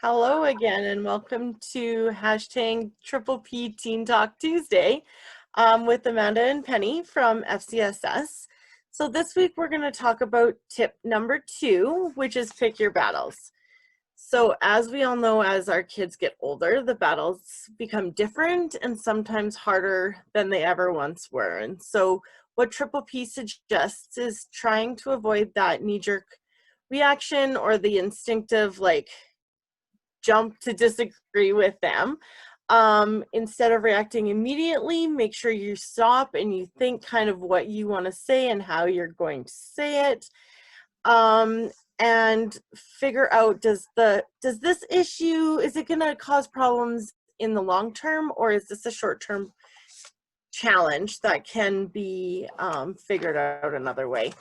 Hello again, and welcome to hashtag Triple P Teen Talk Tuesday with Amanda and Penny from FCSS. So this week we're going to talk about tip number 2, which is pick your battles. So as we all know, as our kids get older, the battles become different and sometimes harder than they ever once were. And so what Triple P suggests is trying to avoid that knee-jerk reaction or the instinctive jump to disagree with them. Instead of reacting immediately, make sure you stop and you think kind of what you want to say and how you're going to say it. And figure out, does this issue, is it going to cause problems in the long term, or is this a short-term challenge that can be figured out another way?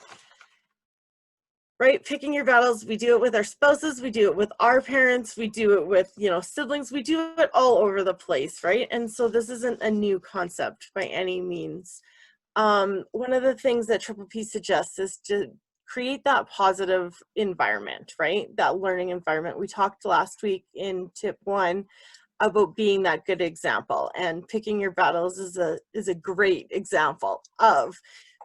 Right? Picking your battles, we do it with our spouses, we do it with our parents, we do it with, siblings, we do it all over the place, right? And so this isn't a new concept by any means. One of the things that Triple P suggests is to create that positive environment, right? That learning environment. We talked last week in tip 1 about being that good example, and picking your battles is a great example of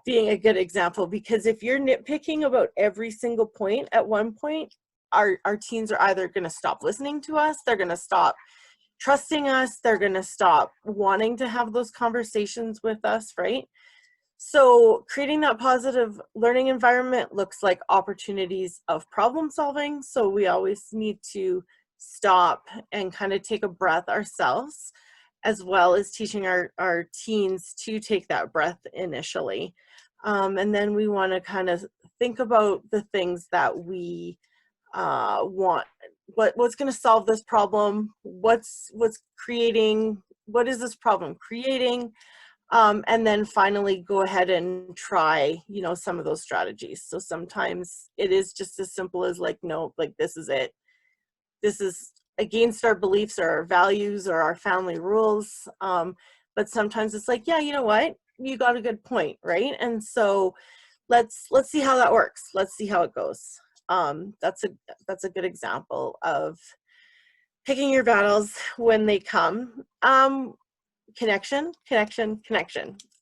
being a good example, because if you're nitpicking about every single point, at one point our teens are either going to stop listening to us, they're going to stop trusting us, they're going to stop wanting to have those conversations with us, right? So creating that positive learning environment looks like opportunities of problem solving. So we always need to stop and kind of take a breath ourselves, as well as teaching our teens to take that breath initially. And then we want to kind of think about the things that we want. What's going to solve this problem? What is this problem creating? And then finally go ahead and try, some of those strategies. So sometimes it is just as simple as no, this is it. This is against our beliefs or our values or our family rules. But sometimes it's yeah, you know what? You got a good point, right? And so let's see how that works. Let's see how it goes. That's a good example of picking your battles when they come. Connection.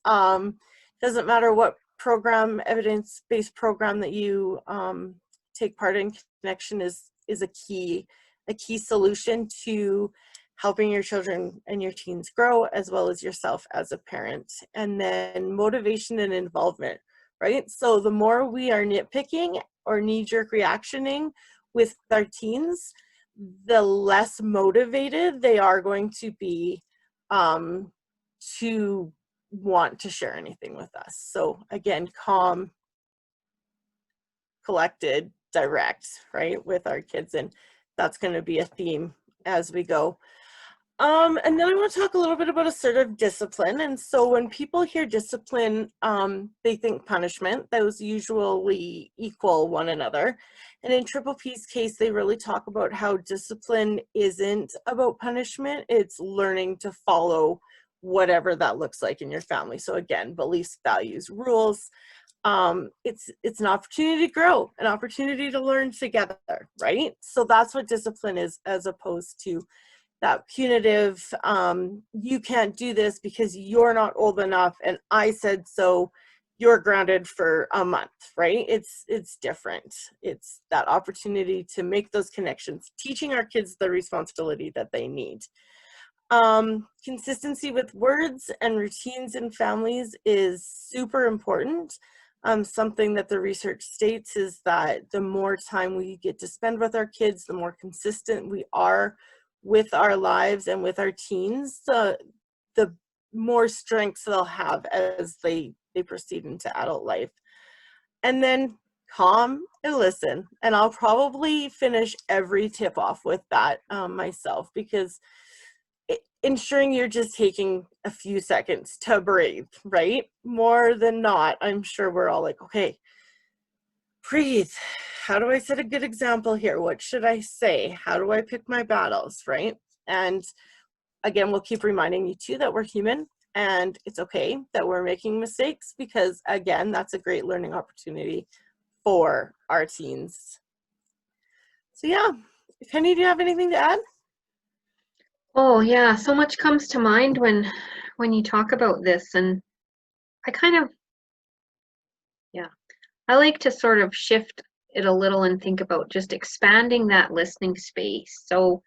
Doesn't matter what program, evidence-based program that you take part in, connection is a key solution to helping your children and your teens grow, as well as yourself as a parent. And then motivation and involvement, right? So the more we are nitpicking or knee-jerk reactioning with our teens, the less motivated they are going to be to want to share anything with us. So again, calm, collected, direct, right, with our kids, and that's going to be a theme as we go. And then I want to talk a little bit about assertive discipline. And so when people hear discipline, they think punishment. Those usually equal one another. And in Triple P's case, they really talk about how discipline isn't about punishment. It's learning to follow whatever that looks like in your family. So again, beliefs, values, rules. It's an opportunity to grow, an opportunity to learn together, right? So that's what discipline is, as opposed to that punitive, you can't do this because you're not old enough and I said so, you're grounded for a month, right? It's different. It's that opportunity to make those connections, teaching our kids the responsibility that they need. Consistency with words and routines in families is super important. Something that the research states is that the more time we get to spend with our kids, the more consistent we are with our lives and with our teens, the more strengths they'll have as they proceed into adult life. And then calm and listen. And I'll probably finish every tip off with that myself, because ensuring you're just taking a few seconds to breathe, right? More than not, I'm sure we're all okay, breathe. How do I set a good example here? What should I say? How do I pick my battles, right? And again, we'll keep reminding you too that we're human and it's okay that we're making mistakes, because again, that's a great learning opportunity for our teens. So yeah, Penny, do you have anything to add? Oh yeah, so much comes to mind when you talk about this, and I kind of, yeah, I like to sort of shift it a little and think about just expanding that listening space. So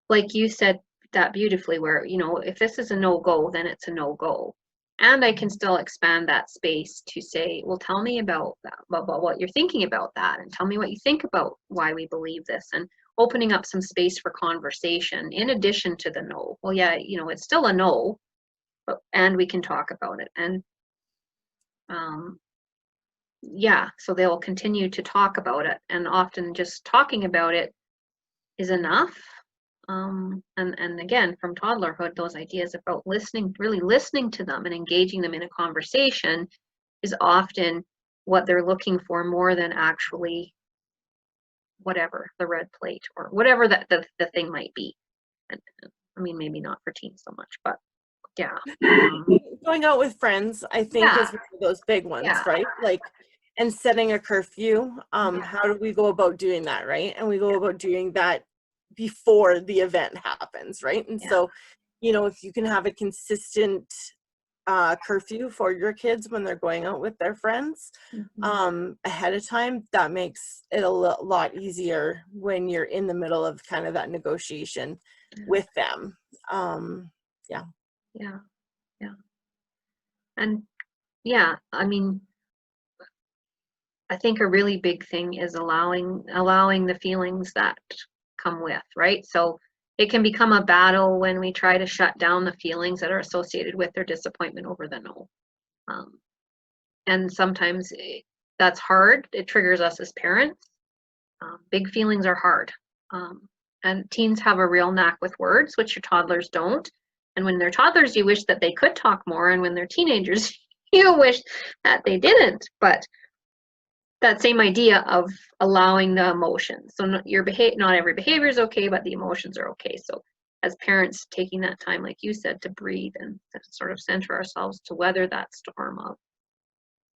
like you said that beautifully, where, if this is a no-go, then it's a no-go. And I can still expand that space to say, well, tell me about that, about what you're thinking about that, and tell me what you think about why we believe this, and opening up some space for conversation in addition to the no. Well, yeah, it's still a no, and we can talk about it. And yeah, so they'll continue to talk about it, and often just talking about it is enough. And again, from toddlerhood, those ideas about listening, really listening to them and engaging them in a conversation is often what they're looking for, more than actually whatever the red plate or whatever that the thing might be. And I mean, maybe not for teens so much, but yeah. Going out with friends, I think, Yeah, is one of those big ones, yeah, right? Like, and setting a curfew. How do we go about doing that, right? And we go about doing that before the event happens, right? And yeah, so, if you can have a consistent curfew for your kids when they're going out with their friends ahead of time, that makes it a lot easier when you're in the middle of kind of that negotiation with them. Yeah. yeah, yeah. And yeah, I mean, I think a really big thing is allowing the feelings that come with, right? So it can become a battle when we try to shut down the feelings that are associated with their disappointment over the no. Um, and sometimes that's hard. It triggers us as parents. Big feelings are hard. And teens have a real knack with words, which your toddlers don't. And when they're toddlers, you wish that they could talk more. And when they're teenagers, you wish that they didn't. But that same idea of allowing the emotions. So not every behavior is okay, but the emotions are okay. So as parents, taking that time, like you said, to breathe and to sort of center ourselves to weather that storm of,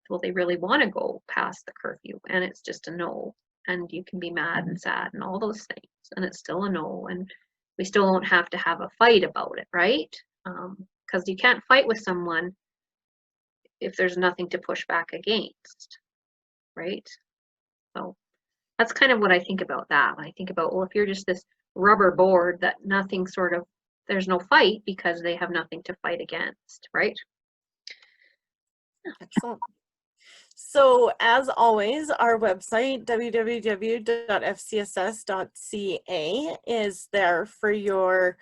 will they really want to go past the curfew? And it's just a no. And you can be mad and sad and all those things, and it's still a no. And we still don't have to have a fight about it, right? Because you can't fight with someone if there's nothing to push back against, right? So that's kind of what I think about that. When I think about, well, if you're just this rubber board that nothing sort of, there's no fight because they have nothing to fight against, right? Excellent. So as always, our website, www.fcss.ca, is there for your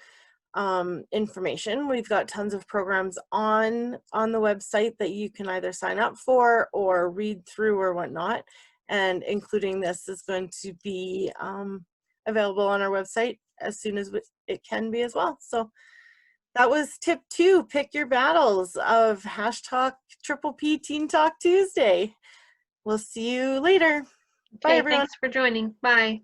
information. We've got tons of programs on the website that you can either sign up for or read through or whatnot. And including this is going to be available on our website as soon as it can be as well. So that was tip 2, pick your battles of hashtag Triple P Teen Talk Tuesday. We'll see you later. Bye, Okay, everyone. thanks for joining. Bye.